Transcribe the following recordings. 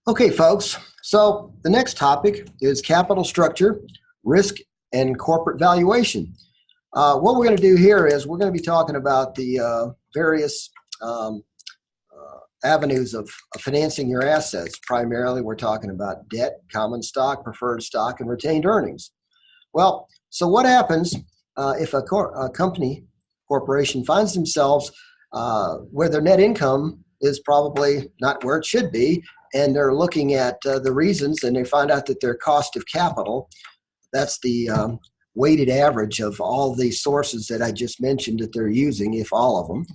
Okay, folks. So the next topic is capital structure, risk, and corporate valuation. What we're going to do here is we're going to be talking about the various um, avenues of financing your assets. Primarily, we're talking about debt, common stock, preferred stock, and retained earnings. Well, so what happens if a company, corporation finds themselves where their net income is probably not where it should be, and they're looking at the reasons, and they find out that their cost of capital, that's the weighted average of all the sources that I just mentioned that they're using, if all of them,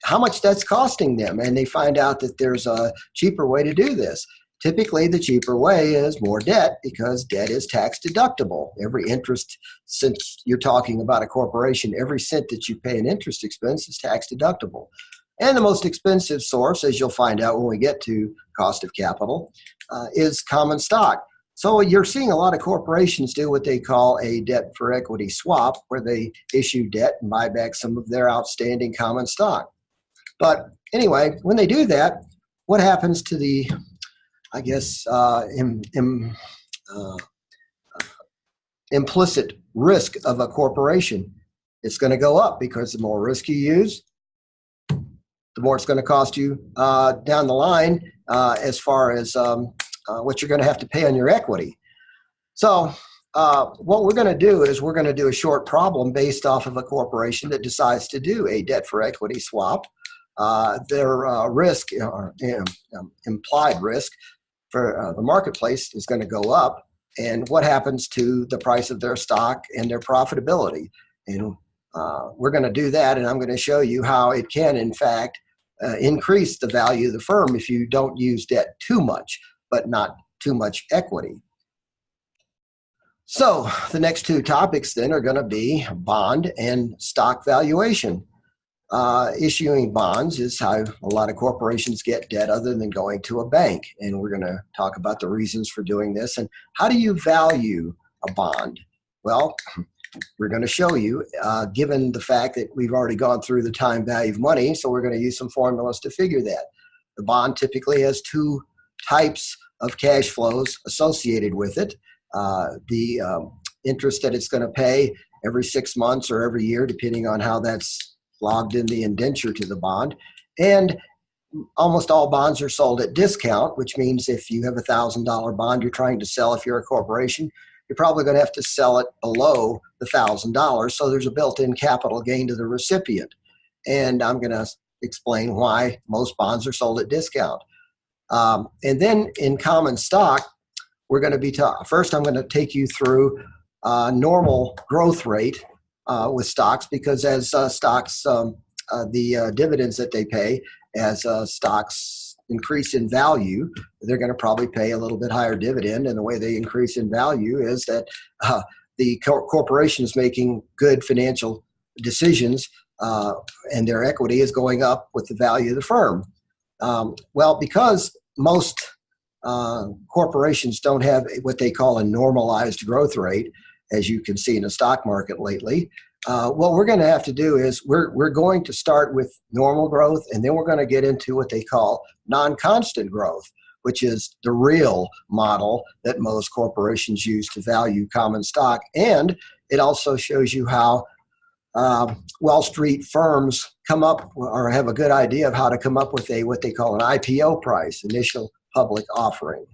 how much that's costing them, and they find out that there's a cheaper way to do this. Typically, the cheaper way is more debt because debt is tax deductible. Every interest, since you're talking about a corporation, every cent that you pay in interest expense is tax deductible. And the most expensive source, as you'll find out when we get to cost of capital, is common stock. So you're seeing a lot of corporations do what they call a debt for equity swap, where they issue debt and buy back some of their outstanding common stock. But anyway, when they do that, what happens to the implicit risk of a corporation? It's going to go up because the more risk you use, the more it's going to cost you down the line as far as what you're going to have to pay on your equity. So what we're going to do is we're going to do a short problem based off of a corporation that decides to do a debt for equity swap. Their risk, or implied risk for the marketplace, is going to go up. And what happens to the price of their stock and their profitability? And we're going to do that, and I'm going to show you how it can, in fact, increase the value of the firm if you don't use debt too much, but not too much equity. So the next two topics then are going to be bond and stock valuation. Issuing bonds is how a lot of corporations get debt other than going to a bank. And we're going to talk about the reasons for doing this and how do you value a bond? Well, we're going to show you, given the fact that we've already gone through the time value of money, so we're going to use some formulas to figure that. The bond typically has two types of cash flows associated with it. The interest that it's going to pay every 6 months or every year, depending on how that's logged in the indenture to the bond. And almost all bonds are sold at discount, which means if you have a $1,000 bond you're trying to sell, if you're a corporation, you're probably going to have to sell it below the $1,000. So there's a built-in capital gain to the recipient. And I'm going to explain why most bonds are sold at discount. And then in common stock, we're going to be first I'm going to take you through normal growth rate with stocks, because as stocks, the dividends that they pay, as stocks increase in value, they're going to probably pay a little bit higher dividend. And the way they increase in value is that the corporation is making good financial decisions, and their equity is going up with the value of the firm. Well, because most corporations don't have what they call a normalized growth rate, as you can see in the stock market lately, what we're going to have to do is we're going to start with normal growth, and then we're going to get into what they call non-constant growth, which is the real model that most corporations use to value common stock. And it also shows you how Wall Street firms come up or have a good idea of how to come up with what they call an IPO price, initial public offering.